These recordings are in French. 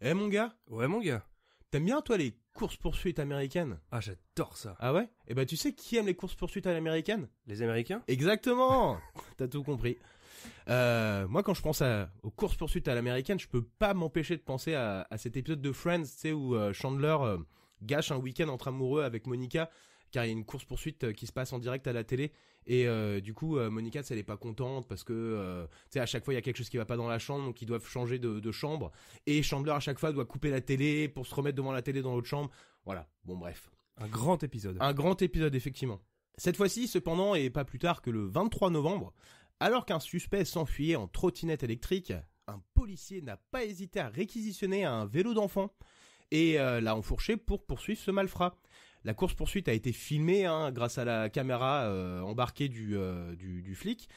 Eh mon gars, Ouais, mon gars. t'aimes bien toi les courses-poursuites américaines? Ah, j'adore ça. Ah ouais? Eh ben tu sais qui aime les courses-poursuites à l'américaine? Les Américains? Exactement. T'as tout compris. Moi quand je pense aux courses-poursuites à l'américaine, je peux pas m'empêcher de penser à cet épisode de Friends, tu sais, où Chandler gâche un week-end entre amoureux avec Monica, car il y a une course-poursuite qui se passe en direct à la télé. Et du coup, Monica, elle est pas contente parce que, tu sais, à chaque fois, il y a quelque chose qui va pas dans la chambre, donc ils doivent changer de chambre. Et Chandler, à chaque fois, doit couper la télé pour se remettre devant la télé dans l'autre chambre. Voilà, bon bref. Un grand épisode. Un grand épisode, effectivement. Cette fois-ci, cependant, et pas plus tard que le 23 novembre, alors qu'un suspect s'enfuyait en trottinette électrique, un policier n'a pas hésité à réquisitionner un vélo d'enfant et l'a enfourché pour poursuivre ce malfrat. La course-poursuite a été filmée grâce à la caméra embarquée du flic.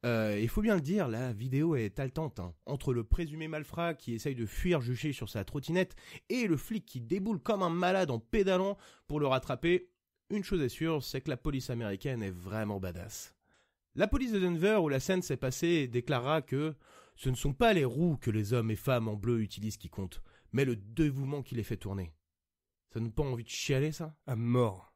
Il faut bien le dire, la vidéo est haletante. Entre le présumé malfrat qui essaye de fuir juché sur sa trottinette et le flic qui déboule comme un malade en pédalant pour le rattraper, une chose est sûre, c'est que la police américaine est vraiment badass. La police de Denver, où la scène s'est passée, déclara que ce ne sont pas les roues que les hommes et femmes en bleu utilisent qui comptent, mais le dévouement qui les fait tourner. Ça nous pas envie de chialer, ça? À mort.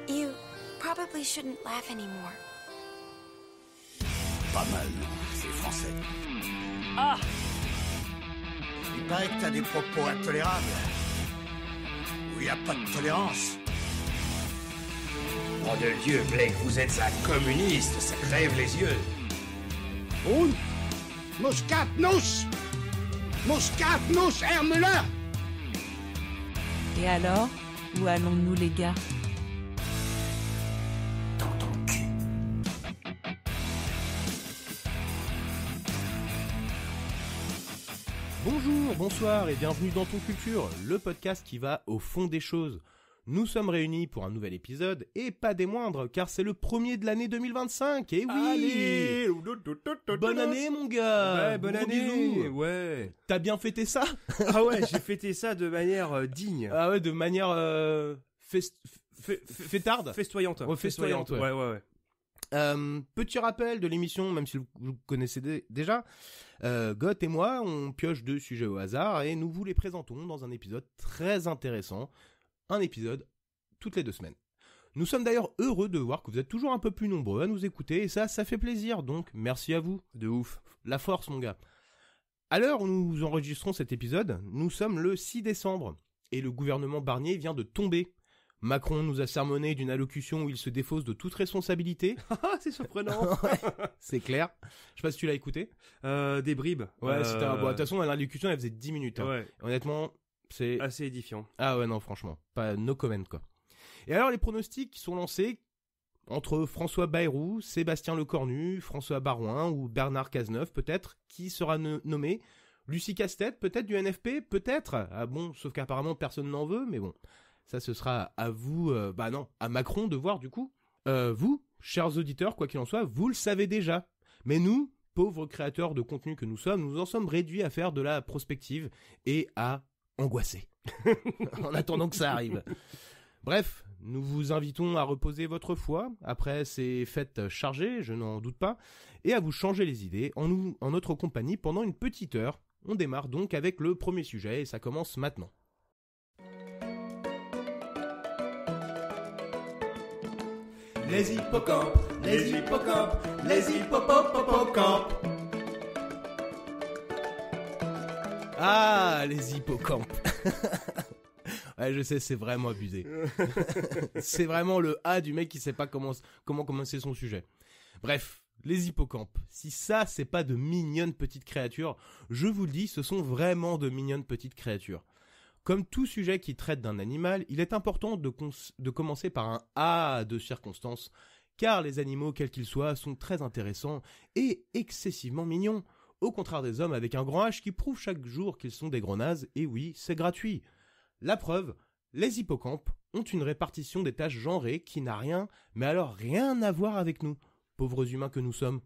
You probably shouldn't laugh anymore. Pas mal, c'est français. Ah! Il paraît que t'as des propos intolérables. Où il n'y a pas de tolérance. Nom de Dieu, Blake, vous êtes un communiste, ça crève les yeux. Und Muscat Nuss! Muscat Nuss, Herr Müller! Et alors, où allons-nous les gars? Dans ton cul. Bonjour, bonsoir et bienvenue dans Ton Culture, le podcast qui va au fond des choses. Nous sommes réunis pour un nouvel épisode, et pas des moindres, car c'est le premier de l'année 2025, et oui! Allez! Bonne année, mon gars! Ouais, bonne Gros année! bisous. Ouais. T'as bien fêté ça? Ah ouais, j'ai fêté ça de manière digne. Ah ouais, de manière fêtarde? Festoyante. Ouais, festoyante, ouais. Ouais. Petit rappel de l'émission, même si vous connaissez déjà, Goth et moi, on pioche deux sujets au hasard et nous vous les présentons dans un épisode très intéressant, un épisode toutes les 2 semaines. Nous sommes d'ailleurs heureux de voir que vous êtes toujours un peu plus nombreux à nous écouter et ça fait plaisir, donc merci à vous. De ouf. La force, mon gars. À l'heure où nous enregistrons cet épisode, nous sommes le 6 décembre et le gouvernement Barnier vient de tomber. Macron nous a sermonné d'une allocution où il se défausse de toute responsabilité. Ah, c'est surprenant. Ouais, c'est clair. Je sais pas si tu l'as écouté. Des bribes. Ouais, c'était un... Bon, de toute façon, l'allocution, elle faisait 10 minutes. Ouais. Honnêtement, c'est... Assez édifiant. Ah ouais, non, franchement. Pas no comment, quoi. Et alors, les pronostics sont lancés entre François Bayrou, Sébastien Lecornu, François Barouin ou Bernard Cazeneuve, peut-être. Qui sera nommé? Lucie Castet, peut-être, du NFP? Peut-être. Ah bon, sauf qu'apparemment, personne n'en veut, mais bon. Ça, ce sera à vous, à Macron de voir, du coup. Vous, chers auditeurs, quoi qu'il en soit, vous le savez déjà. Mais nous, pauvres créateurs de contenu que nous sommes, nous en sommes réduits à faire de la prospective et à angoisser. En attendant que ça arrive. Bref, nous vous invitons à reposer votre foi après ces fêtes chargées, je n'en doute pas, et à vous changer les idées en notre compagnie pendant une petite heure. On démarre donc avec le premier sujet et ça commence maintenant. Les hippocampes, les hippocampes, les hippocampes. Ah, les hippocampes. Ouais, je sais, c'est vraiment abusé. C'est vraiment le A du mec qui sait pas comment commencer son sujet. Bref, les hippocampes. Si ça, c'est pas de mignonnes petites créatures, je vous le dis, ce sont vraiment de mignonnes petites créatures. Comme tout sujet qui traite d'un animal, il est important de commencer par un A de circonstance, car les animaux, quels qu'ils soient, sont très intéressants et excessivement mignons, au contraire des hommes avec un grand H qui prouvent chaque jour qu'ils sont des gros nazes, et oui, c'est gratuit. La preuve, les hippocampes ont une répartition des tâches genrées qui n'a rien, mais alors rien à voir avec nous. pauvres humains que nous sommes.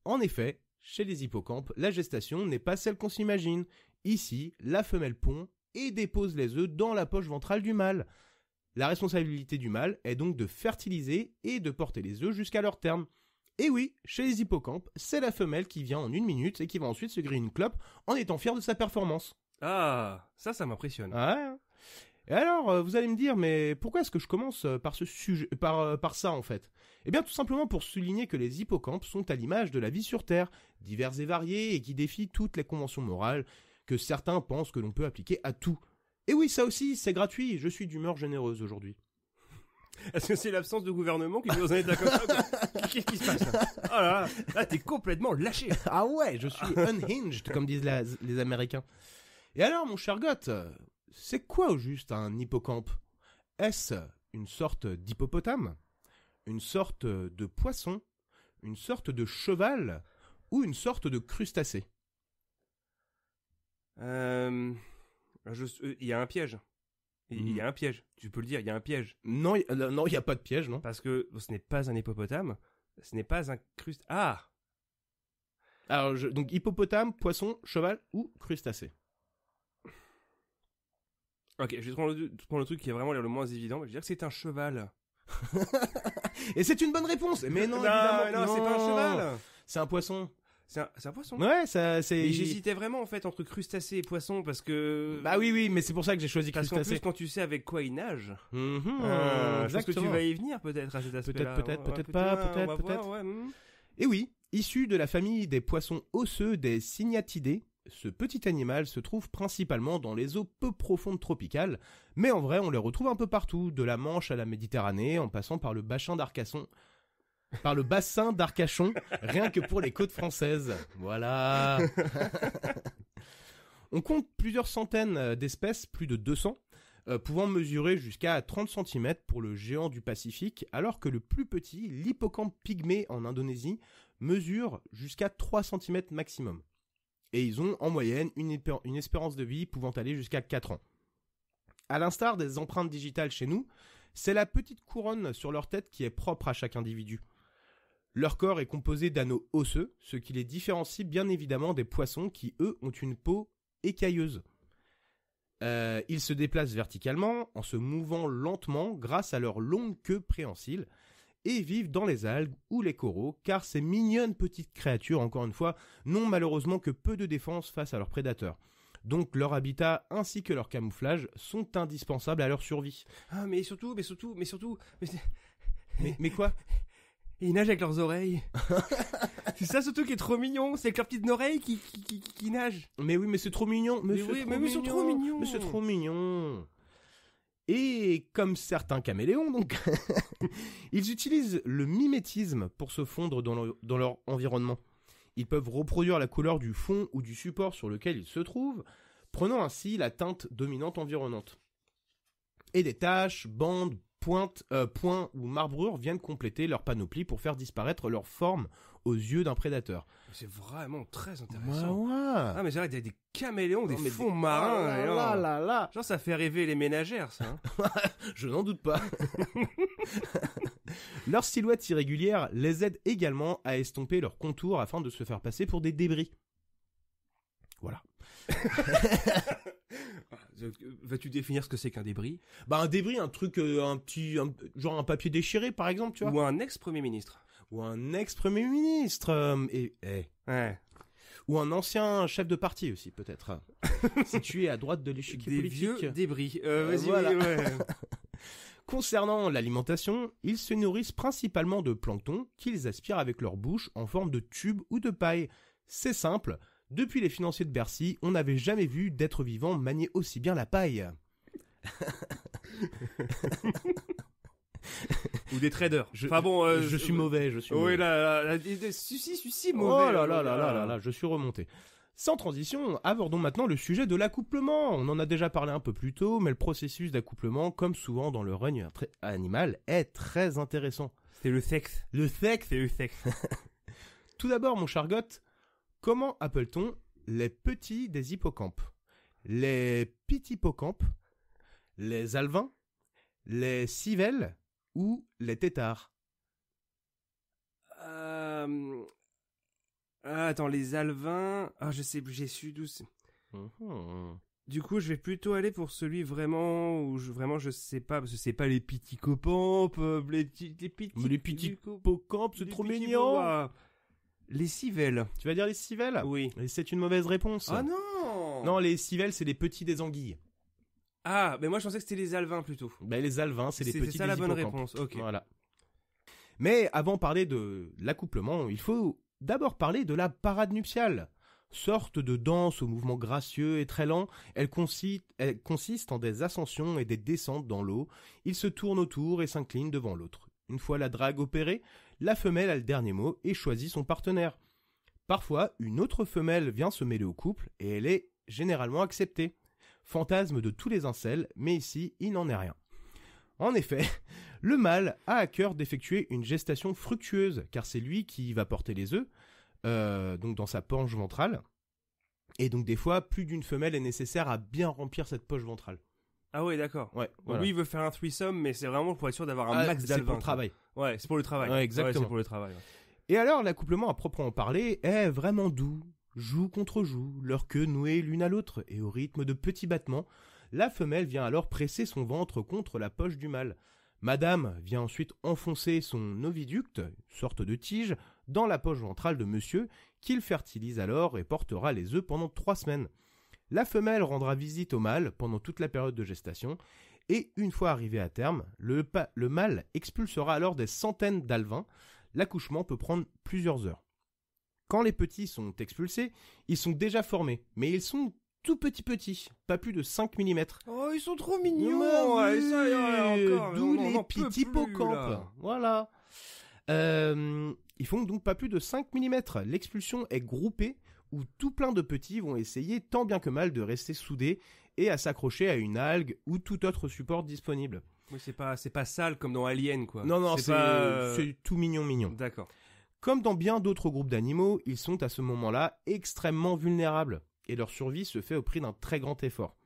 En effet, chez les hippocampes, la gestation n'est pas celle qu'on s'imagine. Ici, la femelle pond et dépose les œufs dans la poche ventrale du mâle. La responsabilité du mâle est donc de fertiliser et de porter les œufs jusqu'à leur terme. Et oui, chez les hippocampes, c'est la femelle qui vient en 1 minute et qui va ensuite se griller une clope en étant fière de sa performance. Ah, ça m'impressionne. Ouais. Et alors, vous allez me dire, mais pourquoi est-ce que je commence par ce sujet, par ça en fait ? Eh bien, tout simplement pour souligner que les hippocampes sont à l'image de la vie sur Terre, divers et variés et qui défient toutes les conventions morales que certains pensent que l'on peut appliquer à tout. Et oui, ça aussi, c'est gratuit, je suis d'humeur généreuse aujourd'hui. Est-ce que c'est l'absence de gouvernement qui est dans un état comme ça, quoi? Qu'est-ce qui se passe là? Oh là là, t'es complètement lâché. Ah ouais, je suis unhinged, comme disent les Américains. Et alors, mon cher Goth, c'est quoi au juste un hippocampe ? Est-ce une sorte d'hippopotame ? Une sorte de poisson ? Une sorte de cheval ? Ou une sorte de crustacé ? Il y a un piège. Il y a un piège. Tu peux le dire, il y a un piège. Non, il n'y a pas de piège, non ? Parce que ce n'est pas un hippopotame, ce n'est pas un Ah. Alors, donc hippopotame, poisson, cheval ou crustacé ? Ok, je vais prendre le truc qui a vraiment l'air le moins évident. Je vais dire que c'est un cheval. Et c'est une bonne réponse. Mais non, non, évidemment, non, c'est pas un cheval. C'est un poisson. C'est un poisson. Ouais, ça, c'est. Mais j'hésitais vraiment en fait entre crustacé et poisson parce que. Bah oui, mais c'est pour ça que j'ai choisi parce crustacé. qu'en plus, quand tu sais avec quoi il nage. Je pense que tu vas y venir peut-être à cet aspect-là. Peut-être pas, peut-être. Ouais. Et oui, issu de la famille des poissons osseux des Cygnatidés, ce petit animal se trouve principalement dans les eaux peu profondes tropicales, mais en vrai on les retrouve un peu partout, de la Manche à la Méditerranée, en passant par le bassin d'Arcachon, rien que pour les côtes françaises. Voilà. On compte plusieurs centaines d'espèces, plus de 200, pouvant mesurer jusqu'à 30 cm pour le géant du Pacifique, alors que le plus petit, l'hippocampe pygmée en Indonésie, mesure jusqu'à 3 cm maximum. Et ils ont en moyenne une espérance de vie pouvant aller jusqu'à 4 ans. À l'instar des empreintes digitales chez nous, c'est la petite couronne sur leur tête qui est propre à chaque individu. Leur corps est composé d'anneaux osseux, ce qui les différencie bien évidemment des poissons qui, eux, ont une peau écailleuse. Ils se déplacent verticalement en se mouvant lentement grâce à leur longue queue préhensile et vivent dans les algues ou les coraux, car ces mignonnes petites créatures, encore une fois, n'ont malheureusement que peu de défense face à leurs prédateurs. Donc leur habitat ainsi que leur camouflage sont indispensables à leur survie. Ah, mais surtout... Mais quoi ? Ils nagent avec leurs oreilles. C'est ça surtout qui est trop mignon, c'est avec leurs petites oreilles qui nagent. Mais oui, mais c'est trop mignon. Mais c'est trop mignon. Et comme certains caméléons, donc, ils utilisent le mimétisme pour se fondre dans leur environnement. Ils peuvent reproduire la couleur du fond ou du support sur lequel ils se trouvent, prenant ainsi la teinte dominante environnante. Et des taches, bandes, points ou marbrures viennent compléter leur panoplie pour faire disparaître leur forme aux yeux d'un prédateur. C'est vraiment très intéressant. Ouais. Ah, mais c'est vrai, des caméléons, des fonds marins. Là. Genre, ça fait rêver les ménagères, ça. Je n'en doute pas. Leur silhouette irrégulière les aide également à estomper leurs contours afin de se faire passer pour des débris. Voilà. Vas-tu définir ce que c'est qu'un débris ? Bah un débris, un truc, genre un papier déchiré par exemple, tu vois. Ou un ex-premier ministre. Ou un ex-premier ministre. Ouais. Ou un ancien chef de parti aussi peut-être. Situé à droite de l'échiquier politique. Des vieux débris. Vas-y, voilà. ouais. Concernant l'alimentation, ils se nourrissent principalement de plancton qu'ils aspirent avec leur bouche en forme de tube ou de paille. C'est simple. Depuis les financiers de Bercy, on n'avait jamais vu d'être vivant manier aussi bien la paille. Ou des traders. Je suis mauvais, Oui, si, mauvais. Oh là, je suis remonté. Sans transition, abordons maintenant le sujet de l'accouplement. On en a déjà parlé un peu plus tôt, mais le processus d'accouplement, comme souvent dans le règne animal, est très intéressant. C'est le sexe. Le sexe. C'est le sexe. Tout d'abord, mon cher Goth, comment appelle-t-on les petits des hippocampes ? Les pitipocampes, les alevins, les civelles ou les têtards ? attends, les alevins... Ah, je sais plus, j'ai su d'où c'est. Du coup, je vais plutôt aller pour celui vraiment où je sais pas, parce que c'est pas les piticopampes, les piticopampes, c'est les trop petits mignon. boas. Les civelles. Tu vas dire les civelles? Oui. Et c'est une mauvaise réponse. Ah non. Non, les civelles, c'est les petits des anguilles. Ah, mais moi je pensais que c'était les alevins plutôt. Ben, les alevins, c'est les petits ça des la bonne hippocampes. réponse, ok. Voilà. Mais avant de parler de l'accouplement, il faut d'abord parler de la parade nuptiale. Sorte de danse au mouvement gracieux et très lent, elle consiste en des ascensions et des descentes dans l'eau. Ils se tournent autour et s'inclinent devant l'autre. Une fois la drague opérée, la femelle a le dernier mot et choisit son partenaire. Parfois, une autre femelle vient se mêler au couple et elle est généralement acceptée. Fantasme de tous les incels, mais ici, il n'en est rien. En effet, le mâle a à cœur d'effectuer une gestation fructueuse, car c'est lui qui va porter les œufs, donc dans sa poche ventrale. Et donc des fois, plus d'une femelle est nécessaire à bien remplir cette poche ventrale. Ah ouais, d'accord. Ouais, Donc voilà. lui, il veut faire un threesome, mais c'est vraiment pour être sûr d'avoir un max C'est d'alevins. pour le quoi. travail. Ouais, c'est pour le travail. Ouais, exactement. Ouais, c'est pour le travail. Ouais. Et alors, l'accouplement à proprement parler est vraiment doux. Joue contre joue, leur queue nouée l'une à l'autre, et au rythme de petits battements, la femelle vient alors presser son ventre contre la poche du mâle. Madame vient ensuite enfoncer son oviducte, sorte de tige, dans la poche ventrale de monsieur, qu'il fertilise alors et portera les œufs pendant 3 semaines. La femelle rendra visite au mâle pendant toute la période de gestation, et une fois arrivé à terme, le mâle expulsera alors des centaines d'alevins. L'accouchement peut prendre plusieurs heures. Quand les petits sont expulsés, ils sont déjà formés, mais ils sont tout petits, pas plus de 5 mm. Oh, ils sont trop mignons. Ouais, ça, encore. D'où On les n'en peut petits plus, hippocampes. là. Voilà. Ils font donc pas plus de 5 mm. L'expulsion est groupée, où tout plein de petits vont essayer tant bien que mal de rester soudés et à s'accrocher à une algue ou tout autre support disponible. Oui, c'est pas sale comme dans Alien, quoi. Non, pas... c'est tout mignon. D'accord. Comme dans bien d'autres groupes d'animaux, ils sont à ce moment-là extrêmement vulnérables, et leur survie se fait au prix d'un très grand effort.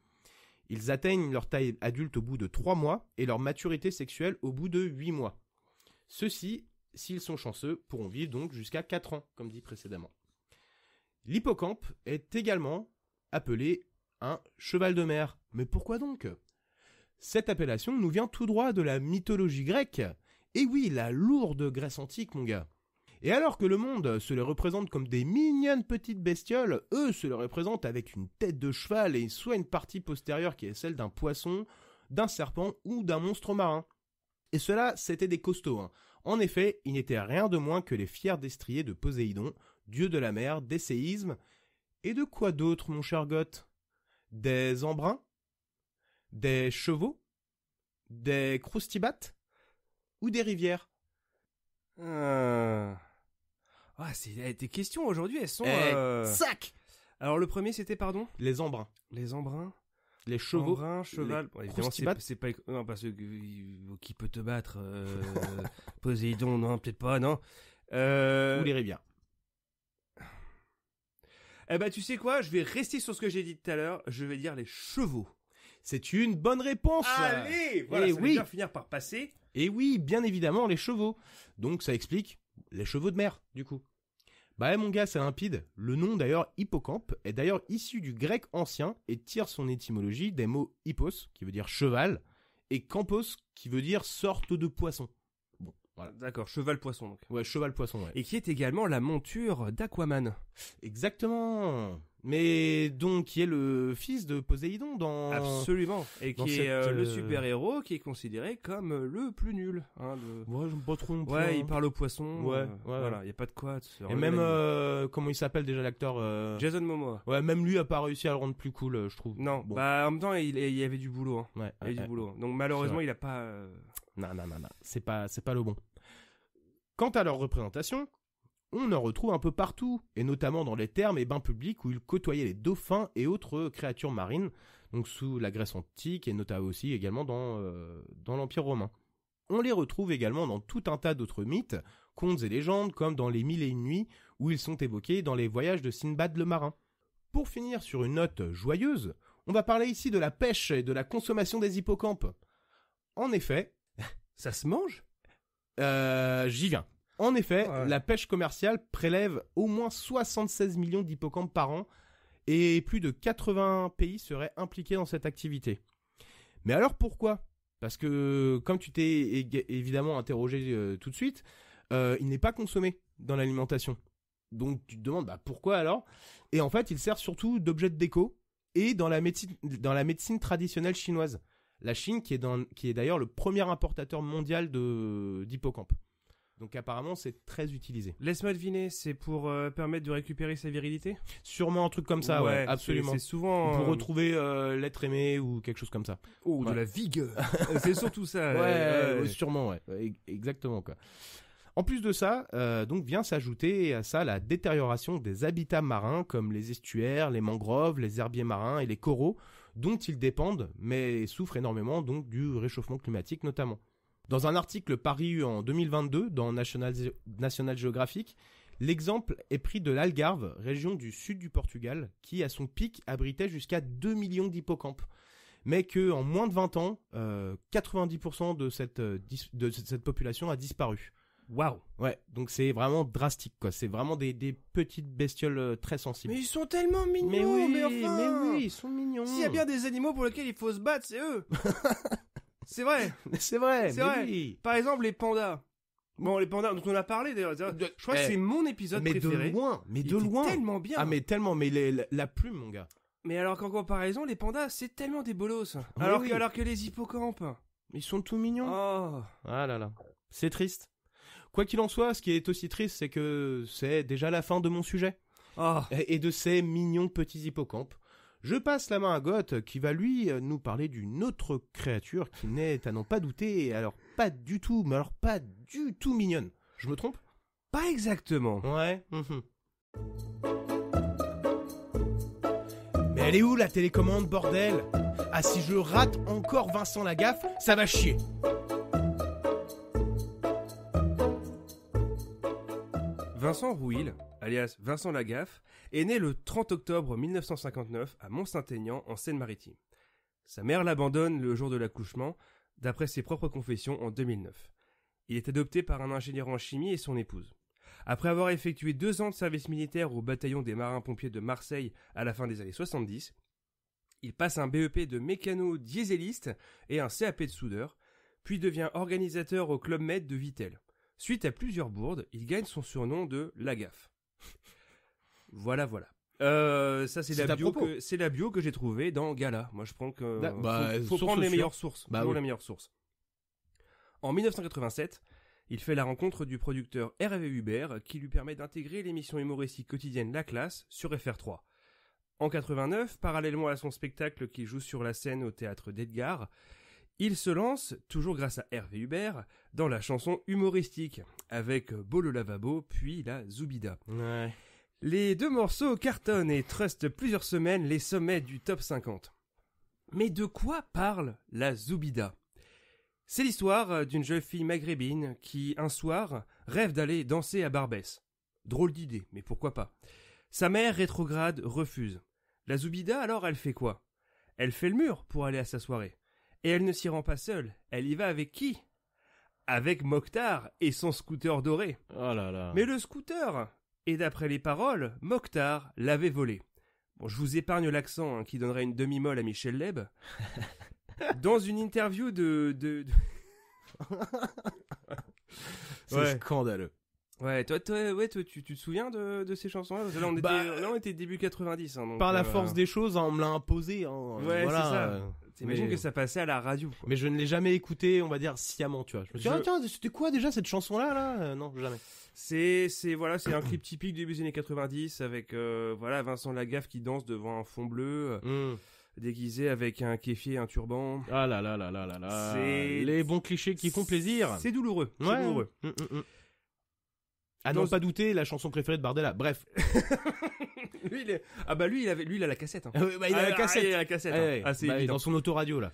Ils atteignent leur taille adulte au bout de 3 mois, et leur maturité sexuelle au bout de 8 mois. Ceux-ci, s'ils sont chanceux, pourront vivre donc jusqu'à 4 ans, comme dit précédemment. L'hippocampe est également appelé un cheval de mer. Mais pourquoi donc ? Cette appellation nous vient tout droit de la mythologie grecque. Et oui, la lourde Grèce antique, mon gars. Et alors que le monde se les représente comme des mignonnes petites bestioles, eux se les représentent avec une tête de cheval et soit une partie postérieure qui est celle d'un poisson, d'un serpent ou d'un monstre marin. Et ceux-là, c'était des costauds. Hein. En effet, ils n'étaient rien de moins que les fiers destriers de Poséidon, dieu de la mer, des séismes. Et de quoi d'autre, mon cher Goth ? Des embruns ? Des chevaux ? Des croustibates ? Ou des rivières ? Ah, tes questions aujourd'hui, elles sont... Sac ! Alors le premier, c'était, pardon ? Les embruns. Les embruns. Les chevaux. Embruns, cheval. Bon, évidemment, croustibates. c'est pas... Non, parce que qui peut te battre Poséidon, non, peut-être pas, non. Ou les rivières. Eh ben, tu sais quoi ? Je vais rester sur ce que j'ai dit tout à l'heure. Je vais dire les chevaux. C'est une bonne réponse. Allez, voilà, Et ça va oui. bien finir par passer. Et oui, bien évidemment, les chevaux. Donc ça explique les chevaux de mer, du coup. Bah mon gars, c'est limpide. Le nom d'ailleurs hippocampe est d'ailleurs issu du grec ancien et tire son étymologie des mots hippos, qui veut dire cheval, et campos, qui veut dire sorte de poisson. Bon, voilà. D'accord, cheval poisson donc. Ouais, cheval-poisson, ouais. Et qui est également la monture d'Aquaman. Exactement. Mais donc, qui est le fils de Poséidon dans... Absolument. Et dans qui est cette, le super-héros qui est considéré comme le plus nul. Hein, Ouais, j'aime pas trop non plus. Ouais, hein. il parle aux poissons. Ouais. Voilà, il y a pas de quoi. Et même, comment il s'appelle déjà l'acteur Jason Momoa. Ouais, même lui a pas réussi à le rendre plus cool, je trouve. Non, Bon. bah en même temps, il y avait du boulot. Hein. Ouais, Il y avait ouais, du boulot. Donc malheureusement, C'est il a pas... Non. C'est pas le bon. Quant à leur représentation, on en retrouve un peu partout, et notamment dans les thermes et bains publics où ils côtoyaient les dauphins et autres créatures marines, donc sous la Grèce antique et notamment aussi également dans l'Empire romain. On les retrouve également dans tout un tas d'autres mythes, contes et légendes, comme dans les 1001 nuits, où ils sont évoqués dans les voyages de Sinbad le marin. Pour finir sur une note joyeuse, on va parler ici de la pêche et de la consommation des hippocampes. En effet, Ça se mange ? j'y viens. En effet, Ouais. la pêche commerciale prélève au moins 76 millions d'hippocampes par an et plus de 80 pays seraient impliqués dans cette activité. Mais alors pourquoi ? Parce que, comme tu t'es évidemment interrogé tout de suite, il n'est pas consommé dans l'alimentation. Donc tu te demandes pourquoi alors ? Et en fait, il sert surtout d'objet de déco et dans la médecine traditionnelle chinoise. La Chine qui est d'ailleurs le premier importateur mondial d'hippocampes. Donc apparemment, c'est très utilisé. Laisse-moi deviner, c'est pour permettre de récupérer sa virilité ? Sûrement un truc comme ça, ouais, absolument. C'est souvent... Pour retrouver l'être aimé ou quelque chose comme ça. Oh, Ouais. de la vigueur. C'est surtout ça. Ouais, sûrement, ouais. Exactement, quoi. En plus de ça, donc vient s'ajouter à ça la détérioration des habitats marins comme les estuaires, les mangroves, les herbiers marins et les coraux dont ils dépendent, mais souffrent énormément donc du réchauffement climatique notamment. Dans un article paru en 2022 dans National Geographic, l'exemple est pris de l'Algarve, région du sud du Portugal, qui à son pic abritait jusqu'à 2 millions d'hippocampes. Mais qu'en moins de 20 ans, 90% de cette population a disparu. Waouh. Ouais, donc c'est vraiment drastique, quoi. C'est vraiment des petites bestioles très sensibles. Mais ils sont tellement mignons, mais enfin... ils sont mignons. S'il y a bien des animaux pour lesquels il faut se battre, c'est eux. C'est vrai. C'est vrai, C'est mais vrai. oui. Par exemple, les pandas. Bon, les pandas dont on a parlé d'ailleurs. Je crois que c'est mon épisode mais préféré. Mais Il de était loin. tellement bien. Ah mais tellement, mais la plume, mon gars. Mais alors qu'en comparaison, les pandas, c'est tellement des bolos. Oui, alors, oui. alors que les hippocampes. Ils sont tout mignons. Oh. Ah là là, c'est triste. Quoi qu'il en soit, ce qui est aussi triste, c'est que c'est déjà la fin de mon sujet. Oh. Et de ces mignons petits hippocampes. Je passe la main à Goth, qui va lui nous parler d'une autre créature qui n'est à n'en pas douter, alors pas du tout, mais alors pas du tout mignonne. Je me trompe ? Pas exactement. Ouais. Mais elle est où la télécommande, bordel ? Ah, si je rate encore Vincent Lagaffe, ça va chier. Vincent Rouil, alias Vincent Lagaffe, est né le 30 octobre 1959 à Mont-Saint-Aignan, en Seine-Maritime. Sa mère l'abandonne le jour de l'accouchement, d'après ses propres confessions en 2009. Il est adopté par un ingénieur en chimie et son épouse. Après avoir effectué 2 ans de service militaire au bataillon des marins-pompiers de Marseille à la fin des années 70, il passe un BEP de mécano-dieseliste et un CAP de soudeur, puis devient organisateur au Club Med de Vittel. Suite à plusieurs bourdes, il gagne son surnom de Lagaffe. Voilà. Ça c'est la bio que j'ai trouvée dans Gala. Moi je prends que faut prendre les meilleures sources. Oui. Les meilleures sources. En 1987, il fait la rencontre du producteur Hervé Hubert qui lui permet d'intégrer l'émission humoristique quotidienne La Classe sur FR3. En 89, parallèlement à son spectacle qu'il joue sur la scène au théâtre d'Edgar, il se lance, toujours grâce à Hervé Hubert, dans la chanson humoristique, avec Beau le lavabo, puis la Zoubida. Ouais. Les 2 morceaux cartonnent et trustent plusieurs semaines les sommets du top 50. Mais de quoi parle la Zoubida ? C'est l'histoire d'une jeune fille maghrébine qui, un soir, rêve d'aller danser à Barbès. Drôle d'idée, mais pourquoi pas ? Sa mère rétrograde refuse. La Zoubida, alors, elle fait quoi ? Elle fait le mur pour aller à sa soirée. Et elle ne s'y rend pas seule. Elle y va avec qui ? Avec Mokhtar et son scooter doré. Oh là là. Mais le scooter, et d'après les paroles, Mokhtar l'avait volé. Bon, je vous épargne l'accent qui donnerait une demi-molle à Michel Leb. Dans une interview de... C'est Ouais. scandaleux. Ouais, toi, tu te souviens de ces chansons-là ? Parce que là, on était début 90. Donc, Par la force des choses, on me l'a imposé. Ouais, voilà, c'est ça. T'imagines mais- que ça passait à la radio. Quoi. Mais je ne l'ai jamais écouté, on va dire, sciemment, tu vois. Je me suis dit, Je- tiens, c'était quoi déjà cette chanson-là, là Non, jamais. C'est un clip typique début des années 90 avec Vincent Lagaffe qui danse devant un fond bleu, déguisé avec un kéfier et un turban. Ah là là là là là là. C'est- Les bons clichés qui font plaisir. C'est douloureux. C'est Ouais. douloureux. À Dans- n'en pas douter, la chanson préférée de Bardella. Bref. Lui, il a la cassette. Hein. Il a la cassette. Il a la cassette. Ouais, hein. Ah, c'est bah, évident. dans son autoradio, là.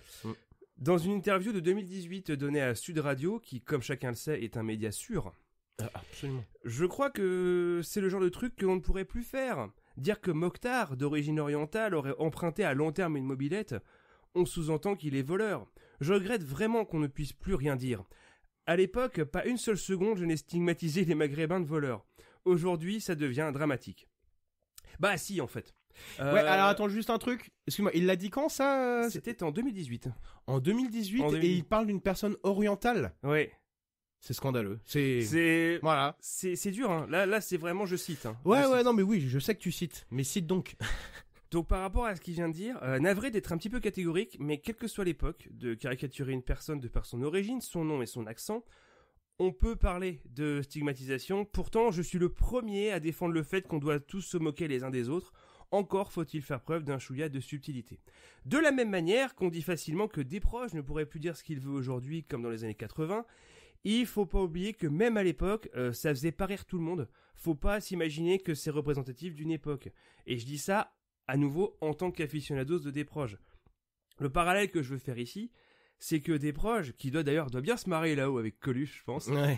Dans une interview de 2018 donnée à Sud Radio, qui, comme chacun le sait, est un média sûr, Absolument. je crois que c'est le genre de truc qu'on ne pourrait plus faire. Dire que Mokhtar, d'origine orientale, aurait emprunté à long terme une mobilette, on sous-entend qu'il est voleur. Je regrette vraiment qu'on ne puisse plus rien dire. À l'époque, pas une seule seconde je n'ai stigmatisé les Maghrébins de voleurs. Aujourd'hui, ça devient dramatique. Bah si, en fait. Ouais, alors attends juste un truc. Excuse-moi, il l'a dit quand ça C'était en 2018. En 2018 En 2018. et il parle d'une personne orientale. Ouais. C'est scandaleux. Voilà. Voilà. C'est dur, hein. Là, c'est vraiment, je cite. Hein. Ouais, Je ouais, cite. non, mais oui, je sais que tu cites. Mais cite donc. Donc par rapport à ce qu'il vient de dire, navré d'être un petit peu catégorique, mais quelle que soit l'époque, de caricaturer une personne de par son origine, son nom et son accent, on peut parler de stigmatisation. Pourtant, je suis le premier à défendre le fait qu'on doit tous se moquer les uns des autres. Encore faut-il faire preuve d'un chouïa de subtilité. De la même manière qu'on dit facilement que des proches ne pourraient plus dire ce qu'il veut aujourd'hui comme dans les années 80, il faut pas oublier que même à l'époque, ça faisait pas rire tout le monde. Faut pas s'imaginer que c'est représentatif d'une époque. Et je dis ça à nouveau en tant qu'aficionados de Desproges. Le parallèle que je veux faire ici, c'est que Desproges, qui doit bien se marrer là-haut avec Coluche, je pense, Ouais.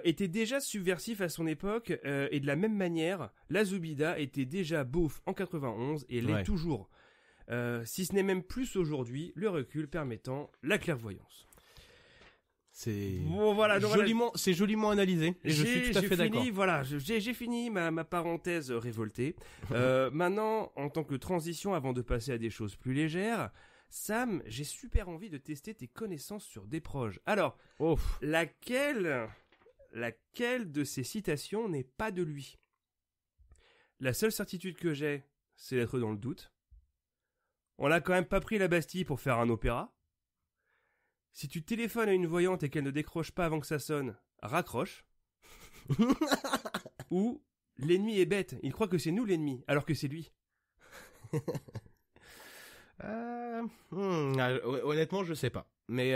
était déjà subversif à son époque, et de la même manière, la Zoubida était déjà beauf en 91 et l'est Ouais. toujours. Si ce n'est même plus aujourd'hui, le recul permettant la clairvoyance. C'est Bon, voilà, donc voilà. c'est joliment analysé. Et je suis tout à fait d'accord. Voilà, j'ai fini ma parenthèse révoltée. Maintenant, en tant que transition, avant de passer à des choses plus légères, Sam, j'ai super envie de tester tes connaissances sur Desproges. Alors, Oh. laquelle de ces citations n'est pas de lui? La seule certitude que j'ai, c'est d'être dans le doute. On n'a quand même pas pris la Bastille pour faire un opéra. Si tu téléphones à une voyante et qu'elle ne décroche pas avant que ça sonne, raccroche. Ou l'ennemi est bête, il croit que c'est nous l'ennemi, alors que c'est lui. Honnêtement, je sais pas. Mais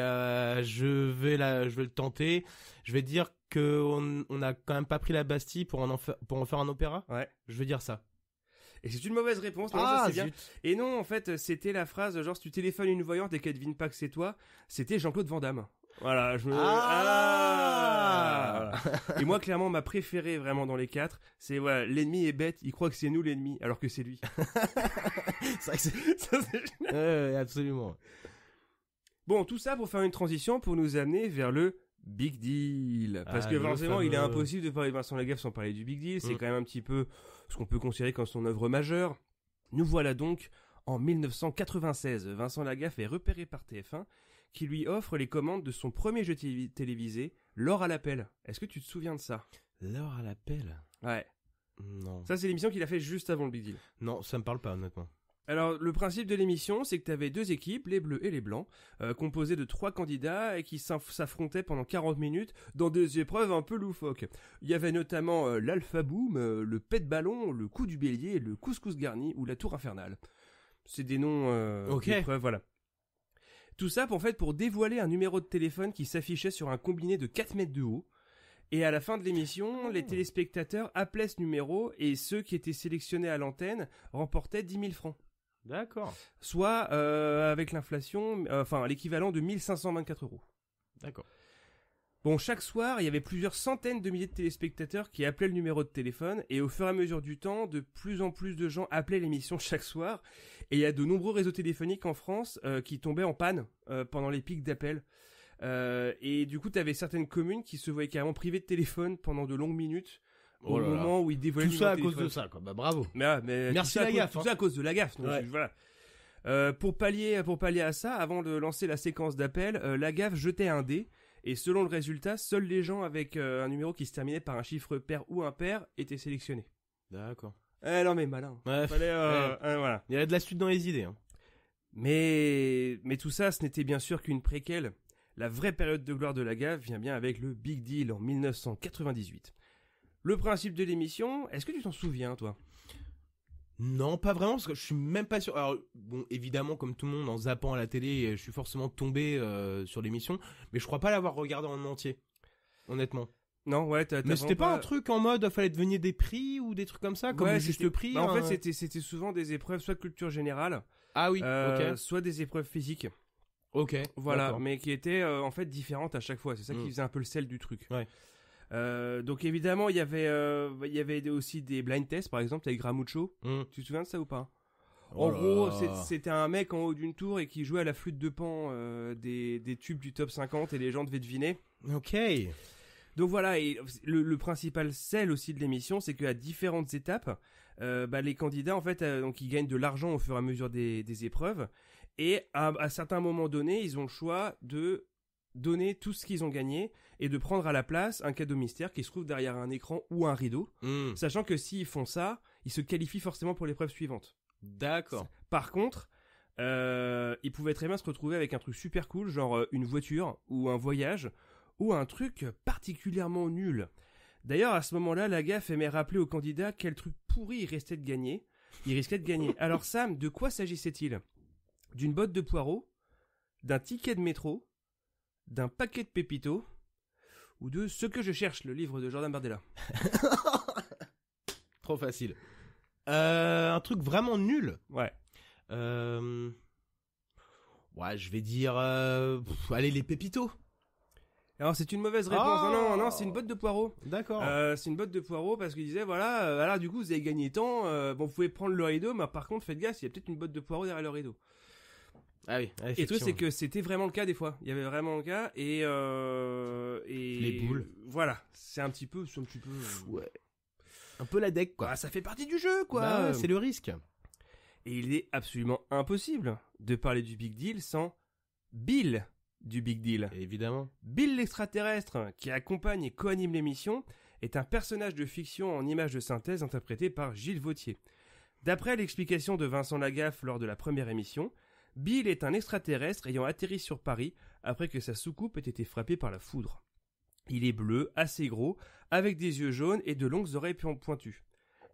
je vais le tenter. Je vais dire que on a quand même pas pris la Bastille pour en faire un opéra. Ouais. Je vais dire ça. Et c'est une mauvaise réponse, non, ça c'est bien. zut. Et non, en fait, c'était la phrase, genre, si tu téléphones à une voyante et qu'elle devine pas que c'est toi, c'était Jean-Claude Van Damme. Voilà, Ah. voilà. Et moi, clairement, ma préférée vraiment dans les quatre, c'est, voilà, l'ennemi est bête, il croit que c'est nous l'ennemi, alors que c'est lui. C'est vrai que Ça, c'est génial. ouais, absolument. Bon, tout ça pour faire une transition pour nous amener vers le Big Deal. Parce Ah, que le forcément, il est fameux. impossible de parler de Vincent Lagaffe sans parler du Big Deal. C'est Mm. quand même un petit peu ce qu'on peut considérer comme son œuvre majeure. Nous voilà donc en 1996. Vincent Lagaffe est repéré par TF1 qui lui offre les commandes de son premier jeu télévisé, L'or à l'appel. Est-ce que tu te souviens de ça? L'heure à l'appel. Ouais. Non. Ça, c'est l'émission qu'il a fait juste avant le Big Deal. Non, ça me parle pas honnêtement. Alors, le principe de l'émission, c'est que tu avais deux équipes, les bleus et les blancs, composées de 3 candidats et qui s'affrontaient pendant 40 minutes dans des épreuves un peu loufoques. Il y avait notamment l'alpha boom, le pet ballon, le coup du bélier, le couscous garni ou la tour infernale. C'est des noms Ok. d'épreuves, voilà. Tout ça pour dévoiler un numéro de téléphone qui s'affichait sur un combiné de 4 mètres de haut. Et à la fin de l'émission, les téléspectateurs appelaient ce numéro et ceux qui étaient sélectionnés à l'antenne remportaient 10 000 francs. D'accord. Soit avec l'inflation, l'équivalent de 1524 €. D'accord. Bon, chaque soir, il y avait plusieurs centaines de milliers de téléspectateurs qui appelaient le numéro de téléphone, et au fur et à mesure du temps, de plus en plus de gens appelaient l'émission chaque soir, et il y a de nombreux réseaux téléphoniques en France qui tombaient en panne pendant les pics d'appels. Et du coup, tu avais certaines communes qui se voyaient carrément privées de téléphone pendant de longues minutes, Oh au là là. moment où ils dévoilaient Tout le ça à numéro de cause de téléphone. ça, quoi. Bah bravo. Mais Merci tout ça à Lagaffe, cause- hein. Tout ça à cause de Lagaffe. Donc, Ouais. voilà. Pour pallier à ça, avant de lancer la séquence d'appel, Lagaffe jetait un dé, et selon le résultat, seuls les gens avec un numéro qui se terminait par un chiffre pair ou impair étaient sélectionnés. D'accord. Non mais malin. Ouais. Fallait, voilà. Il y a de la suite dans les idées. Hein. Mais tout ça, ce n'était bien sûr qu'une préquelle. La vraie période de gloire de Lagaffe vient bien avec le Big Deal en 1998. Le principe de l'émission, est-ce que tu t'en souviens, toi? Non, pas vraiment, parce que je suis même pas sûr. Alors, bon, évidemment, comme tout le monde, en zappant à la télé, je suis forcément tombé sur l'émission, mais je crois pas l'avoir regardé en entier, honnêtement. Non, ouais, t'as Mais c'était vraiment pas un truc en mode, fallait deviner des prix ou des trucs comme ça, comme Ouais, le juste c'était- prix. Bah, en hein. fait, c'était souvent des épreuves, soit de culture générale, Ah oui, soit des épreuves physiques. ok. Voilà, d'accord. mais qui étaient en fait différentes à chaque fois. C'est ça qui Mm. faisait un peu le sel du truc. Ouais. Donc évidemment, il y avait aussi des blind tests, par exemple, avec Gramucho. Mm. Tu te souviens de ça ou pas? Oh En là gros, là. c'était un mec en haut d'une tour et qui jouait à la flûte de Pan des tubes du top 50 et les gens devaient deviner. Ok. Donc voilà, et le principal sel aussi de l'émission, c'est qu'à différentes étapes, les candidats en fait, donc ils gagnent de l'argent au fur et à mesure des épreuves, et à certains moments donnés, ils ont le choix de donner tout ce qu'ils ont gagné et de prendre à la place un cadeau mystère qui se trouve derrière un écran ou un rideau, sachant que s'ils font ça, ils se qualifient forcément pour l'épreuve suivante. D'accord. Par contre, ils pouvaient très bien se retrouver avec un truc super cool, genre une voiture ou un voyage, ou un truc particulièrement nul. D'ailleurs, à ce moment-là, la gaffe aimait rappeler aux candidats quel truc pourri il risquait de gagner. Alors Sam, de quoi s'agissait-il ? D'une botte de poireaux, d'un ticket de métro, d'un paquet de pépitos, ou de Ce que je cherche, le livre de Jordan Bardella. Trop facile. Un truc vraiment nul. Ouais. Ouais, je vais dire... allez, les pépitos. Alors c'est une mauvaise réponse. Oh Non, c'est une botte de poireaux. D'accord. C'est une botte de poireaux parce qu'il disait voilà, du coup vous avez gagné tant. Bon, vous pouvez prendre le rideau, mais par contre faites gaffe, il y a peut-être une botte de poireaux derrière le rideau. Ah oui, Et le truc c'est que c'était vraiment le cas des fois. Il y avait vraiment le cas et les boules. Voilà, c'est un petit peu. Ouais. Un peu la deck quoi. Bah, ça fait partie du jeu quoi. Bah ouais, c'est le risque. Et il est absolument impossible de parler du Big Deal sans Bill du Big Deal. Évidemment. Bill l'extraterrestre, qui accompagne et co-anime l'émission, est un personnage de fiction en images de synthèse interprété par Gilles Vautier. D'après l'explication de Vincent Lagaffe lors de la première émission, Bill est un extraterrestre ayant atterri sur Paris après que sa soucoupe ait été frappée par la foudre. Il est bleu, assez gros, avec des yeux jaunes et de longues oreilles pointues.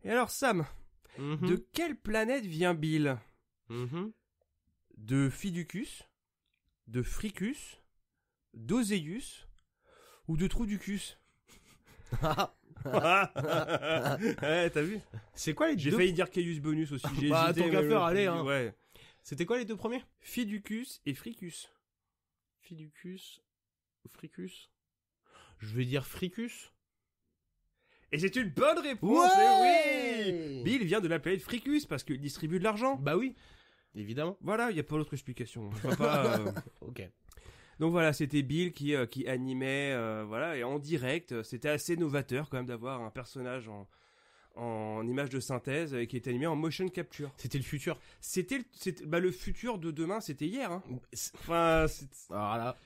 Et alors Sam, de quelle planète vient Bill ? De Fiducus ? De Fricus, d'Oséius ou de Trouducus. Ouais, t'as vu ? C'est quoi les J'ai deux... failli dire Caius Bonus aussi. J'ai Bah, hésité, tant qu'à mais faire, allez, hein. Ouais. C'était quoi les deux premiers ? Fiducus et Fricus. Fiducus, Fricus. Je vais dire Fricus. Et c'est une bonne réponse. Ouais oui. Bill vient de la planète Fricus parce qu'il distribue de l'argent. Bah oui, évidemment. Voilà, il n'y a pas d'autre explication. Je vois pas, Ok. Donc voilà, c'était Bill qui animait, voilà, et en direct. C'était assez novateur quand même d'avoir un personnage en image de synthèse et qui était animé en motion capture. C'était le futur. C'était le futur de demain, c'était hier. Hein. Enfin, alors là,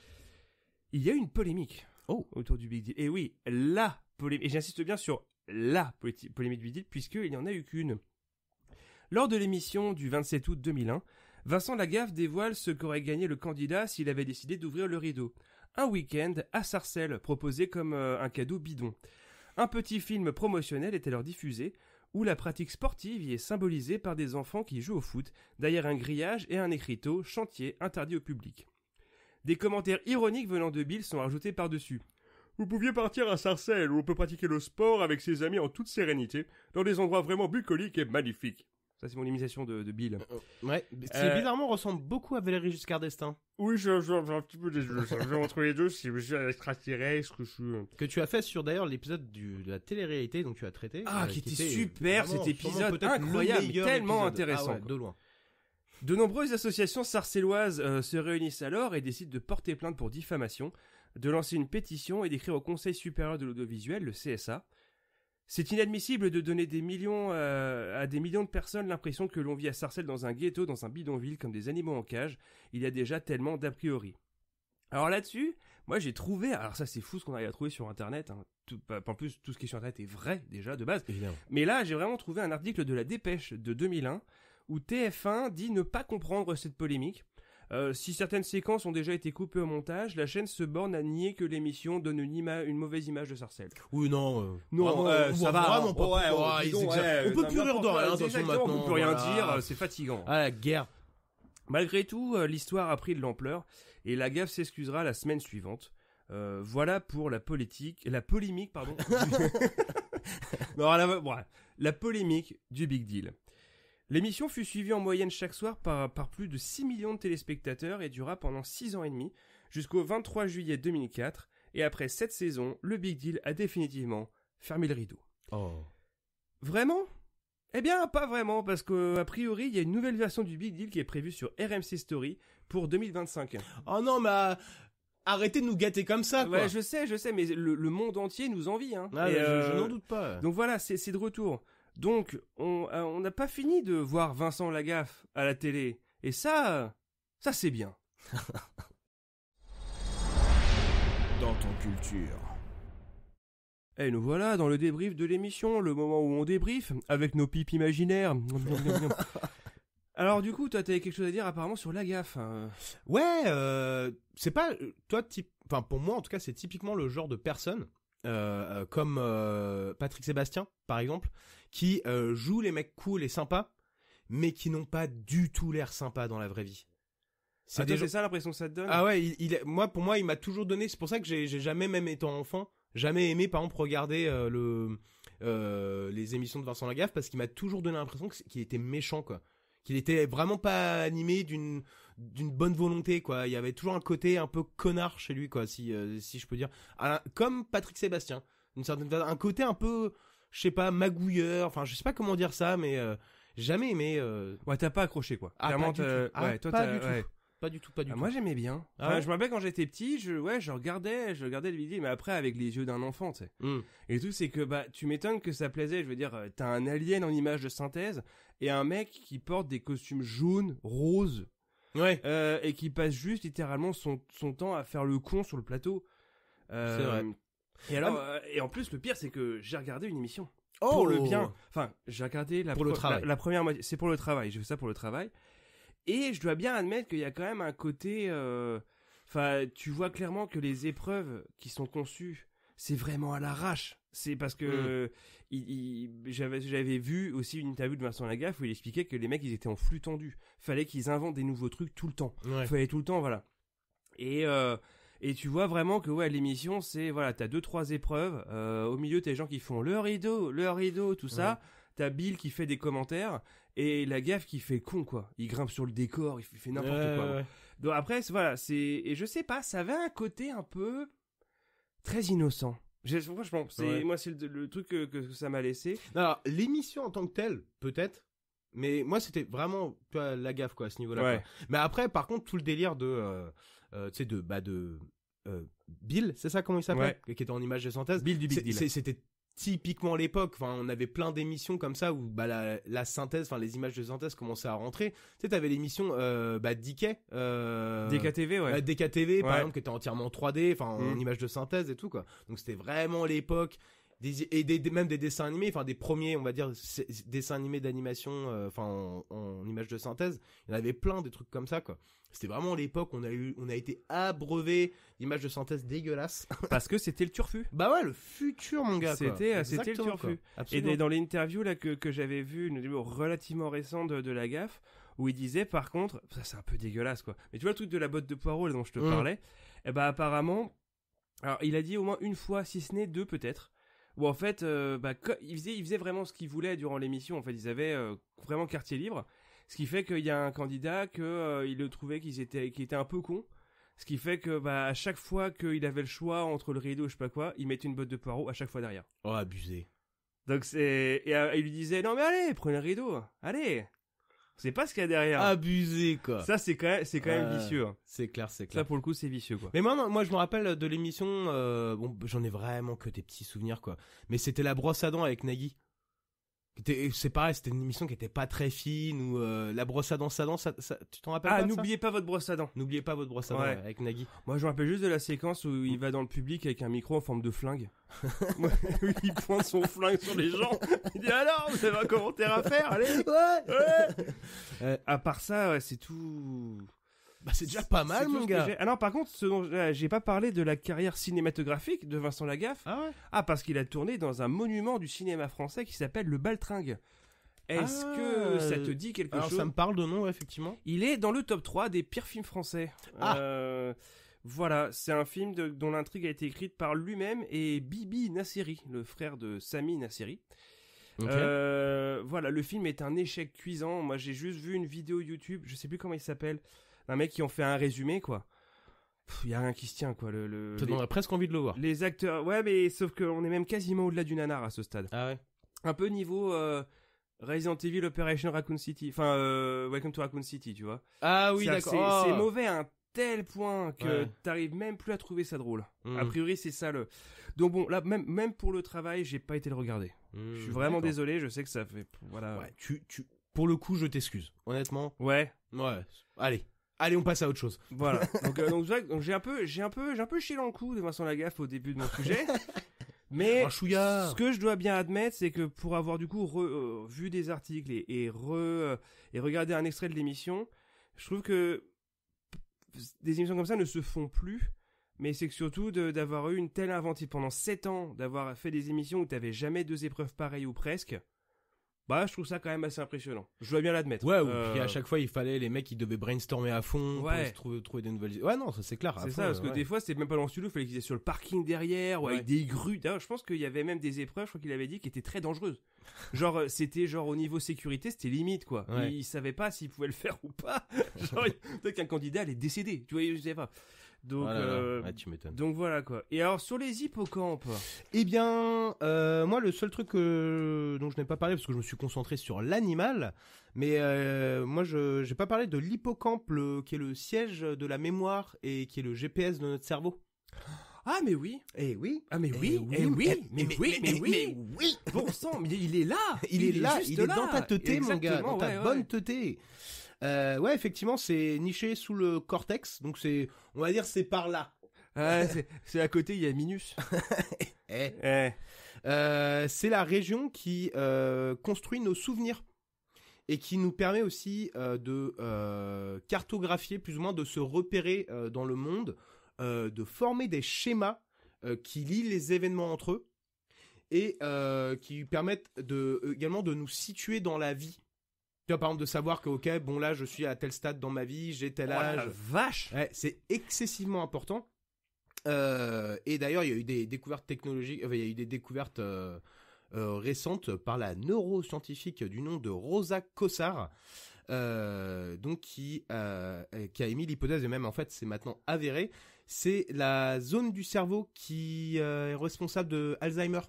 il y a eu une polémique autour du Big Deal. Et oui, la polémique. Et j'insiste bien sur la polémique du Big Deal puisqu'il n'y en a eu qu'une. Lors de l'émission du 27 août 2001, Vincent Lagaffe dévoile ce qu'aurait gagné le candidat s'il avait décidé d'ouvrir le rideau. Un week-end à Sarcelles, proposé comme un cadeau bidon. Un petit film promotionnel est alors diffusé, où la pratique sportive y est symbolisée par des enfants qui jouent au foot, derrière un grillage et un écriteau « Chantier interdit au public ». Des commentaires ironiques venant de Bill sont rajoutés par-dessus. Vous pouviez partir à Sarcelles, où on peut pratiquer le sport avec ses amis en toute sérénité, dans des endroits vraiment bucoliques et magnifiques. Ça, c'est mon imitation de Bill. Ouais, qui bizarrement ressemble beaucoup à Valérie Giscard d'Estaing. Oui, j'ai un petit peu des deux. Entre les deux, si je suis extraterrestre, je suis... Que tu as fait sur d'ailleurs l'épisode de la télé-réalité, donc tu as traité. Qui était super cet épisode, incroyable, tellement intéressant. Ah ouais, de loin. De nombreuses associations sarcelloises se réunissent alors et décident de porter plainte pour diffamation, de lancer une pétition et d'écrire au Conseil supérieur de l'audiovisuel, le CSA. C'est inadmissible de donner à des millions de personnes l'impression que l'on vit à Sarcelles dans un ghetto, dans un bidonville, comme des animaux en cage. Il y a déjà tellement d'a priori. Alors là-dessus, moi j'ai trouvé... Alors ça c'est fou ce qu'on arrive à trouver sur Internet. Hein. En plus, tout ce qui est sur Internet est vrai déjà de base. Évidemment. Mais là, j'ai vraiment trouvé un article de La Dépêche de 2001 où TF1 dit ne pas comprendre cette polémique. Si certaines séquences ont déjà été coupées au montage, la chaîne se borne à nier que l'émission donne une mauvaise image de Sarcelles. Oui, non. Non, ça va vraiment pas. On peut plus rire de rien, attention maintenant. On peut plus rien dire, c'est fatigant. Ah, la guerre. Malgré tout, l'histoire a pris de l'ampleur et Lagaffe s'excusera la semaine suivante. Voilà pour la polémique, pardon. Non, la polémique du Big Deal. L'émission fut suivie en moyenne chaque soir par plus de 6 millions de téléspectateurs et dura pendant 6 ans et demi, jusqu'au 23 juillet 2004, et après 7 saisons, le Big Deal a définitivement fermé le rideau. Oh. Vraiment ? Eh bien, pas vraiment, parce qu'a priori, il y a une nouvelle version du Big Deal qui est prévue sur RMC Story pour 2025. Oh non, mais arrêtez de nous gâter comme ça, quoi. Ouais, je sais, mais le monde entier nous envie, hein. Ah, Et, mais je n'en doute pas. Donc voilà, c'est de retour. Donc, on n'a pas fini de voir Vincent Lagaffe à la télé. Et ça c'est bien. Dans ton culture. Et nous voilà dans le débrief de l'émission, le moment où on débrief avec nos pipes imaginaires. Alors du coup, toi, t'avais quelque chose à dire apparemment sur Lagaffe. Ouais, c'est pas toi enfin pour moi en tout cas, c'est typiquement le genre de personne comme Patrick Sébastien par exemple qui joue les mecs cool et sympas mais qui n'ont pas du tout l'air sympas dans la vraie vie. C'est ça l'impression que ça te donne? Ah ouais, pour moi, il m'a toujours donné. C'est pour ça que j'ai jamais, même étant enfant, jamais aimé, par exemple, regarder les émissions de Vincent Lagaffe parce qu'il m'a toujours donné l'impression qu'il était méchant, quoi. Qu'il était vraiment pas animé d'une bonne volonté, quoi. Il y avait toujours un côté un peu connard chez lui, quoi, si je peux dire. Comme Patrick Sébastien, un côté un peu, je sais pas, magouilleur. Enfin, je sais pas comment dire ça, mais jamais aimé. Ouais, t'as pas accroché, quoi. Ah, clairement, pas du tout. toi, t'as. Pas du tout, pas du tout. Moi j'aimais bien. Ah ouais Je me rappelle quand j'étais petit, je regardais les vidéos, mais après avec les yeux d'un enfant, tu sais. Et le truc c'est que tu m'étonnes que ça plaisait. Je veux dire, t'as un alien en image de synthèse et un mec qui porte des costumes jaunes, roses, Ouais. et qui passe juste littéralement son temps à faire le con sur le plateau. C'est vrai. Et alors, et en plus le pire c'est que j'ai regardé une émission. Oh Pour le bien. Enfin, j'ai regardé Pour le travail. la première moitié. C'est pour le travail. J'ai fait ça pour le travail. Et je dois bien admettre qu'il y a quand même un côté... Enfin, tu vois clairement que les épreuves qui sont conçues, c'est vraiment à l'arrache. C'est parce que j'avais vu aussi une interview de Vincent Lagaffe où il expliquait que les mecs, ils étaient en flux tendu. Fallait qu'ils inventent des nouveaux trucs tout le temps. Ouais. Fallait tout le temps, voilà. Et tu vois vraiment que ouais, l'émission, c'est... Voilà, t'as 2-3 épreuves. Au milieu, t'as les gens qui font le rideau, tout ça. T'as Bill qui fait des commentaires et Lagaffe qui fait con, quoi. Il grimpe sur le décor, il fait n'importe quoi. Ouais. Donc après, voilà, et je sais pas, ça avait un côté un peu très innocent. Franchement, moi c'est le truc que ça m'a laissé. Alors, l'émission en tant que telle, peut-être, mais moi c'était vraiment, tu vois, Lagaffe, quoi, à ce niveau-là. Ouais. Quoi. Mais après, par contre, tout le délire de, tu sais, Bill, c'est ça comment il s'appelle, qui était en image de synthèse. Bill du Big Deal. C'était typiquement l'époque. Enfin, on avait plein d'émissions comme ça où la synthèse, enfin les images de synthèse commençaient à rentrer. Tu sais, t'avais l'émission DK, DKTV, ouais. DKTV par Ouais. exemple, qui était entièrement en 3D, enfin en images de synthèse et tout, quoi. Donc c'était vraiment l'époque. Même des dessins animés, enfin des premiers, on va dire, dessins animés d'animation, enfin en images de synthèse. Il y en avait plein, des trucs comme ça, quoi. C'était vraiment l'époque où on a été abreuvé d'images de synthèse dégueulasses. Parce que c'était le turfu. Bah ouais, le futur, mon gars. C'était le Exactement, turfu. quoi. Absolument. Et dans l'interview là que j'avais vue, une interview relativement récente de Lagaffe, où il disait par contre, ça c'est un peu dégueulasse, quoi. Mais tu vois le truc de la botte de poireaux là, dont je te parlais, et bah apparemment, alors il a dit au moins une fois, si ce n'est deux peut-être, où en fait, il faisait vraiment ce qu'il voulait durant l'émission. En fait, ils avaient vraiment quartier libre. Ce qui fait qu'il y a un candidat il le trouvait qu'il était un peu con. Ce qui fait que à chaque fois qu'il avait le choix entre le rideau, je sais pas quoi, il mettait une botte de poireaux à chaque fois derrière. Oh, abusé. Donc il lui disait non mais allez, prenez le rideau, allez. C'est pas ce qu'il y a derrière. Abusé, quoi. Ça c'est quand même vicieux. Hein. C'est clair. Ça pour le coup c'est vicieux, quoi. Mais moi je me rappelle de l'émission, j'en ai vraiment que des petits souvenirs, quoi. Mais c'était la brosse à dents avec Nagui. C'est pareil, c'était une émission qui était pas très fine, ou la brosse à dents, tu t'en rappelles pas de ça ? N'oubliez pas votre brosse à dents. N'oubliez pas votre brosse à dents, Ouais. avec Nagui. Moi je me rappelle juste de la séquence où il va dans le public avec un micro en forme de flingue. Il pointe son flingue sur les gens. Il dit alors, vous avez un commentaire à faire, allez. Ouais. À part ça, ouais, c'est tout. Bah c'est déjà pas mal, C'est tout mon ce que gars. j'ai. Ah non, par contre, ce dont j'ai pas parlé de la carrière cinématographique de Vincent Lagaffe. Ah ouais. Ah, parce qu'il a tourné dans un monument du cinéma français qui s'appelle le Baltringue. Est-ce que ça te dit quelque alors, chose ? ça me parle de nom, ouais, effectivement. Il est dans le top 3 des pires films français. Voilà, c'est un film dont l'intrigue a été écrite par lui-même et Bibi Nasseri, le frère de Sami Nasseri. Ok. Voilà, le film est un échec cuisant. Moi, j'ai juste vu une vidéo YouTube, je sais plus comment il s'appelle, d'un mec qui en fait un résumé, quoi. Il y a rien qui se tient, quoi. Ça donnerait presque envie de le voir. Les acteurs, ouais, mais sauf qu'on est même quasiment au-delà du nanar à ce stade. Ah ouais. Un peu niveau Resident Evil Operation Raccoon City, enfin Welcome to Raccoon City, tu vois. Ah oui, C'est-à-dire d'accord. que c'est mauvais à un tel point que t'arrives même plus à trouver ça drôle. A priori, c'est ça le... Donc bon, là, même pour le travail, j'ai pas été le regarder. Je suis vraiment désolé, je sais que ça fait... Voilà. Ouais, pour le coup, je t'excuse. Honnêtement. Ouais. Allez, on passe à autre chose. Voilà. donc j'ai un peu chié dans le coup de Vincent Lagaffe au début de mon sujet. Mais ce que je dois bien admettre, c'est que pour avoir du coup vu des articles et regarder un extrait de l'émission, je trouve que des émissions comme ça ne se font plus. Mais c'est que surtout d'avoir eu une telle inventive pendant 7 ans, d'avoir fait des émissions où t'avais jamais 2 épreuves pareilles ou presque. Bah, je trouve ça quand même assez impressionnant. Je dois bien l'admettre. Ouais, puis à chaque fois, il fallait, les mecs, ils devaient brainstormer à fond pour trouver des nouvelles idées. Ouais, non, ça c'est clair. C'est ça, parce que des fois, c'était même pas dans le studio, il fallait qu'ils aient sur le parking derrière, ou avec des grues. D'ailleurs, je pense qu'il y avait même des épreuves, je crois qu'il avait dit, qui étaient très dangereuses. Genre, c'était genre au niveau sécurité, c'était limite, quoi. Ouais. Ils savaient pas s'ils pouvaient le faire ou pas. Genre, peut-être qu'un candidat allait décéder. Tu vois, je sais pas. Donc, tu m'étonnes. Donc voilà, quoi. Et alors, sur les hippocampes. Eh bien, moi, le seul truc dont je n'ai pas parlé, parce que je me suis concentré sur l'animal, mais moi, je n'ai pas parlé de l'hippocampe, qui est le siège de la mémoire et qui est le GPS de notre cerveau. Ah, mais oui. Eh oui. Ah, mais oui. Mais oui. Bon sang, mais il est là. Il est là, juste il est là. dans ta teuté, mon gars, dans ta bonne ouais. teuté. Ouais, effectivement, c'est niché sous le cortex, donc c'est, on va dire, c'est par là. Ah, c'est à côté, il y a Minus. C'est la région qui construit nos souvenirs et qui nous permet aussi de cartographier, plus ou moins, de se repérer dans le monde, de former des schémas qui lient les événements entre eux et qui permettent également de nous situer dans la vie. Tu vois, par exemple, de savoir que, ok, bon, là, je suis à tel stade dans ma vie, j'ai tel âge. La vache! Ouais, c'est excessivement important. Et d'ailleurs, il y a eu des découvertes technologiques, il y a eu des découvertes récentes par la neuroscientifique du nom de Rosa Kossar, donc qui a émis l'hypothèse, et même en fait, c'est maintenant avéré, c'est la zone du cerveau qui est responsable de Alzheimer.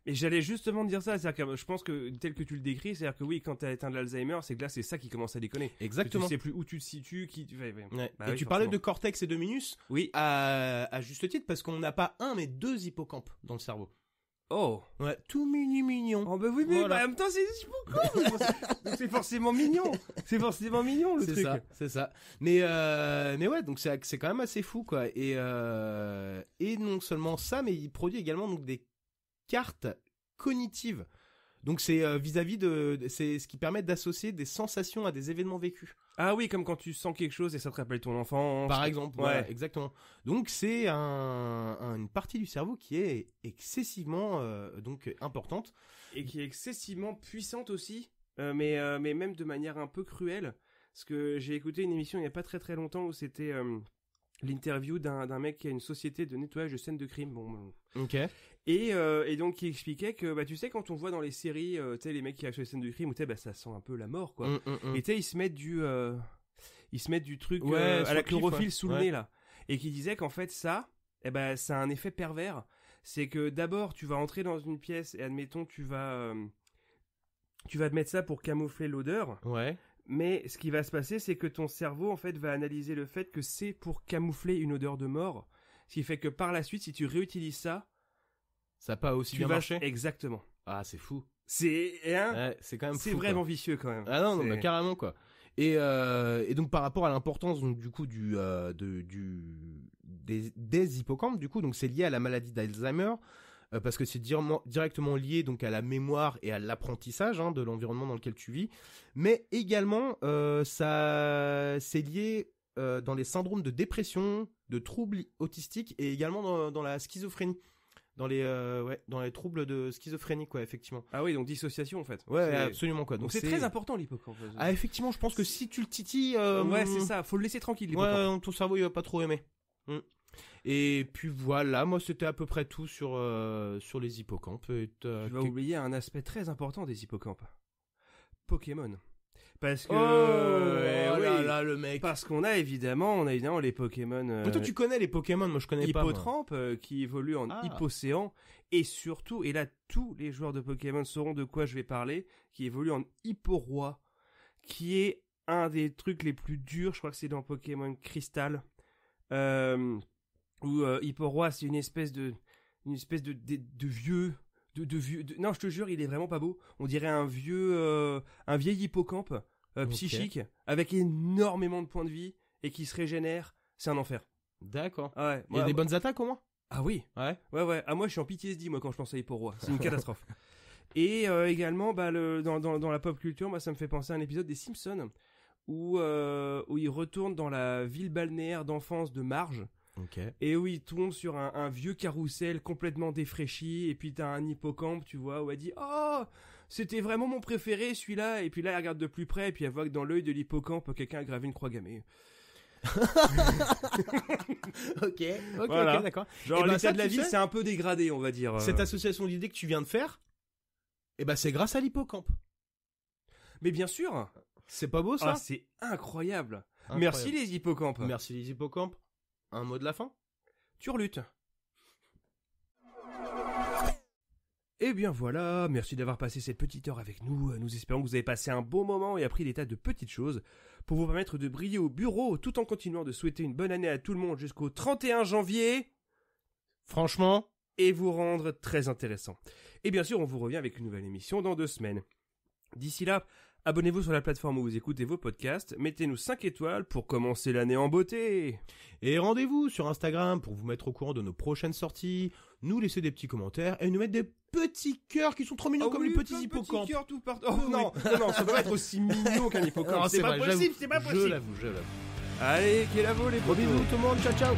Mais j'allais justement dire ça, c'est-à-dire que je pense que tel que tu le décris, c'est-à-dire que oui, quand t'as atteint de l'Alzheimer, c'est que là c'est ça qui commence à déconner. Exactement. Que tu sais plus où tu te situes, Ouais. Bah et oui, tu parlais de cortex et de minus, oui, à juste titre, parce qu'on n'a pas un mais 2 hippocampes dans le cerveau. Oh, Ouais, tout mignon. oh bah oui, mais Voilà. en même temps c'est donc c'est forcément mignon, le C'est truc. C'est ça. Mais ouais, donc c'est quand même assez fou, quoi. Et non seulement ça, mais il produit également donc des cartes cognitives. Donc c'est vis-à-vis c'est ce qui permet d'associer des sensations à des événements vécus. Ah oui, comme quand tu sens quelque chose et ça te rappelle ton enfance. Par exemple, ouais, voilà, exactement. Donc c'est une partie du cerveau qui est excessivement donc importante et qui est excessivement puissante aussi, mais même de manière un peu cruelle. Parce que j'ai écouté une émission il n'y a pas très très longtemps où c'était l'interview d'un mec qui a une société de nettoyage de scènes de crime. Bon. OK. Et donc qui expliquait que bah tu sais quand on voit dans les séries tu sais les mecs qui arrivent sur les scènes de crime où tu sais bah ça sent un peu la mort quoi. Et tu sais ils se mettent du truc à la chlorophylle sous le nez là. Et qui disait qu'en fait ça ça a un effet pervers, c'est que d'abord tu vas entrer dans une pièce et admettons tu vas te mettre ça pour camoufler l'odeur. Ouais. Mais ce qui va se passer, c'est que ton cerveau, en fait, va analyser le fait que c'est pour camoufler une odeur de mort. Ce qui fait que par la suite, si tu réutilises ça, ça n'a pas aussi bien marché. Exactement. Ah, c'est fou. C'est c'est quand même fou. C'est vraiment vicieux quand même. Ah non, mais carrément quoi. Et donc par rapport à l'importance donc du coup des hippocampes du coup donc c'est lié à la maladie d'Alzheimer. Parce que c'est directement lié donc à la mémoire et à l'apprentissage de l'environnement dans lequel tu vis, mais également c'est lié dans les syndromes de dépression, de troubles autistiques et également dans la schizophrénie, dans les troubles de schizophrénie quoi effectivement. Ah oui, donc dissociation en fait. Ouais, absolument quoi. Donc c'est très important l'hippocampe. Ah effectivement, je pense que si tu le titilles ouais, c'est ça, faut le laisser tranquille l'hippocampe. Ouais, ton cerveau il va pas trop aimer. Et puis voilà, moi c'était à peu près tout sur les hippocampes. Tu vas oublier un aspect très important des hippocampes. Pokémon. Parce que là, le mec. Parce qu'on a évidemment les Pokémon. Mais toi tu connais les Pokémon, moi je connais pas. Hippotrampe qui évolue en Hippocéan et surtout et là tous les joueurs de Pokémon sauront de quoi je vais parler, qui évolue en Hipporoi, qui est un des trucs les plus durs, je crois que c'est dans Pokémon Crystal. où Hippo-Roi, c'est une espèce de vieux... Non, je te jure, il est vraiment pas beau. On dirait un vieil hippocampe psychique, avec énormément de points de vie, et qui se régénère. C'est un enfer. D'accord. Ah ouais. Il y a des bonnes attaques au moins? Ah oui. Ouais. Ouais. Ah, moi, je suis en PTSD, moi, quand je pense à Hippo-Roi. C'est une catastrophe. Et également, dans la pop culture, moi, ça me fait penser à un épisode des Simpsons où ils retournent dans la ville balnéaire d'enfance de Marge. Ok. Et où ils tombent sur un vieux carrousel complètement défraîchi. Et puis t'as un hippocampe, tu vois, où elle dit « Oh, c'était vraiment mon préféré, celui-là !» Et puis là, elle regarde de plus près, et puis elle voit que dans l'œil de l'hippocampe, quelqu'un a gravé une croix gammée. Ok, Voilà. ok, d'accord. Genre, Et ben l'état ça, de la tu ville, sais, c'est un peu dégradé, on va dire. Cette association d'idées que tu viens de faire, c'est grâce à l'hippocampe. Mais bien sûr. C'est pas beau ça? Ah, c'est incroyable. Incroyable. Merci les hippocampes. Merci les hippocampes. Un mot de la fin? Turlute. Et bien voilà, merci d'avoir passé cette petite heure avec nous. Nous espérons que vous avez passé un bon moment et appris des tas de petites choses pour vous permettre de briller au bureau tout en continuant de souhaiter une bonne année à tout le monde jusqu'au 31 janvier. Franchement, Et vous rendre très intéressant. Et bien sûr, on vous revient avec une nouvelle émission dans 2 semaines. D'ici là, abonnez-vous sur la plateforme où vous écoutez vos podcasts, mettez-nous 5 étoiles pour commencer l'année en beauté. et rendez-vous sur Instagram pour vous mettre au courant de nos prochaines sorties, nous laisser des petits commentaires et nous mettre des petits cœurs qui sont trop mignons comme les petits hippocampes. Petits cœurs tout partout. Oh Oui, non, non, ça doit pas être aussi mignon qu'un hippocampe. Non, C'est pas vrai, possible, j'avoue. c'est pas Je possible. l'avoue. Allez, qu'est la les Gros bisous tout le monde, ciao ciao.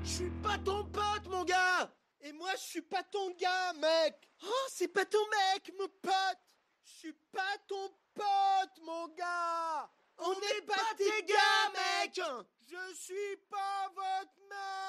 Je suis pas ton pote, mon gars! Et moi, je suis pas ton gars, mec! Oh, c'est pas ton mec, mon pote! Je suis pas ton pote, mon gars! On n'est pas tes gars, mec! Je suis pas votre mec!